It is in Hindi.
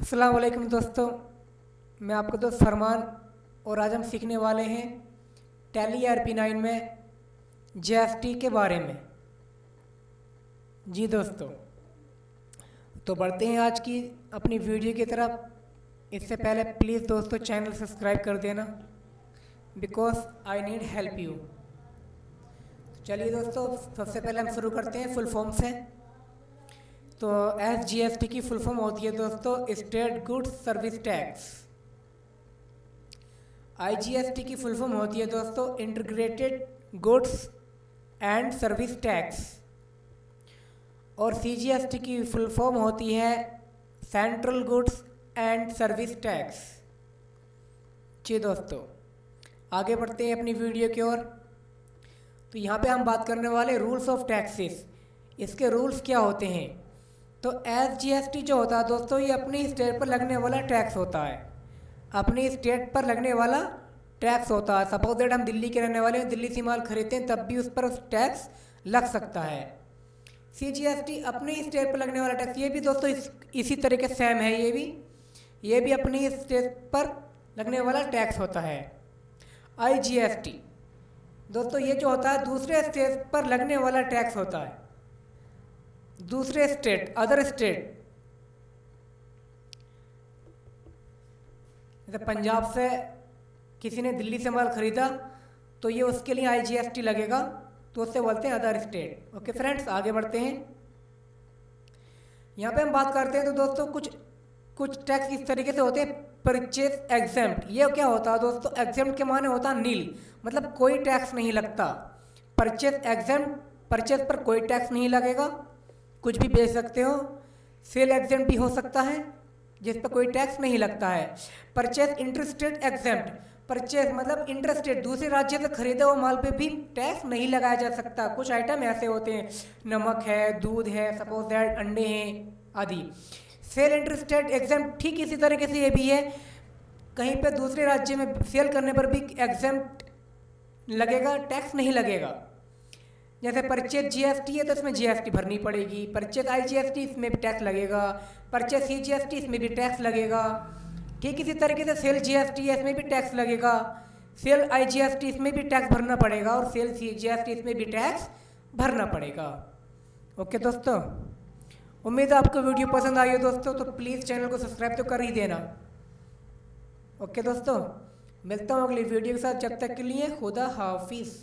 अस्सलाम वालेकुम दोस्तों, मैं आपका दोस्त फरमान और आज हम सीखने वाले हैं tally.erp में GST के बारे में। जी दोस्तों, तो बढ़ते हैं आज की अपनी वीडियो की तरफ। इससे पहले प्लीज़ दोस्तों चैनल सब्सक्राइब कर देना, because I need help you. चलिए दोस्तों, सबसे पहले हम शुरू करते हैं फुल फॉर्म से। तो SGST की फुल फॉर्म होती है दोस्तों state goods service tax. IGST की फुल फॉर्म होती है दोस्तों integrated goods and service tax. और CGST की फुल फॉर्म होती है central goods and service tax. जी दोस्तों, आगे बढ़ते हैं अपनी वीडियो की ओर। तो यहाँ पे हम बात करने वाले रूल्स ऑफ टैक्सेस। इसके रूल्स क्या होते हैं? तो SGST जो होता है दोस्तों, ये अपनी स्टेट पर लगने वाला टैक्स होता है। अपनी स्टेट पर लगने वाला टैक्स होता है। सपोज दैट हम दिल्ली के रहने वाले हैं, दिल्ली से माल खरीदते हैं, तब भी उस पर टैक्स लग सकता है। CGST अपनी स्टेट पर लगने वाला टैक्स, ये भी दोस्तों इसी तरीके से सेम है। ये भी अपनी स्टेट पर लगने वाला टैक्स होता है। IGST दोस्तों, ये जो होता है दूसरे स्टेट पर लगने वाला टैक्स होता है। दूसरे स्टेट, अदर स्टेट, जैसे पंजाब से किसी ने दिल्ली से माल खरीदा तो ये उसके लिए IGST लगेगा, तो उससे बोलते हैं अदर स्टेट। ओके फ्रेंड्स, आगे बढ़ते हैं। यहाँ पे हम बात करते हैं तो दोस्तों कुछ टैक्स इस तरीके से होते हैं। परचेज एग्जेम्प्ट, ये क्या होता है दोस्तों? एग्जेम्प्ट के माने होता है नील, मतलब कोई टैक्स नहीं लगता। परचेज एग्जेम्प्ट, परचेज पर कोई टैक्स नहीं लगेगा, कुछ भी बेच सकते हो। सेल एग्जेम्प्ट भी हो सकता है जिस पर कोई टैक्स नहीं लगता है। परचेज इंटरस्टेट एग्जेम्प्ट, परचेज मतलब इंटरस्टेट, दूसरे राज्य से खरीदे हुए माल पे भी टैक्स नहीं लगाया जा सकता। कुछ आइटम ऐसे होते हैं, नमक है, दूध है, सपोज दैट अंडे हैं आदि। सेल इंटरस्टेट एग्जेम्प्ट ठीक इसी तरीके से ये भी है, कहीं पे दूसरे राज्य में सेल करने पर भी एग्जेम्प्ट लगेगा, टैक्स नहीं लगेगा। जैसे परचेज GST है तो इसमें GST भरनी पड़ेगी। परचेज IGST, इसमें भी टैक्स लगेगा। परचेज CGST, इसमें भी टैक्स लगेगा। ठीक इसी तरीके से सेल GST है, इसमें भी टैक्स लगेगा। सेल IGST, इसमें भी टैक्स भरना पड़ेगा। और सेल CGST, इसमें भी टैक्स भरना पड़ेगा। ओके दोस्तों, उम्मीद है आपको वीडियो पसंद आई हो दोस्तों, तो प्लीज़ चैनल को सब्सक्राइब तो कर ही देना। ओके दोस्तों, मिलता हूँ अगली वीडियो के साथ। जब तक के लिए खुदा हाफिज़।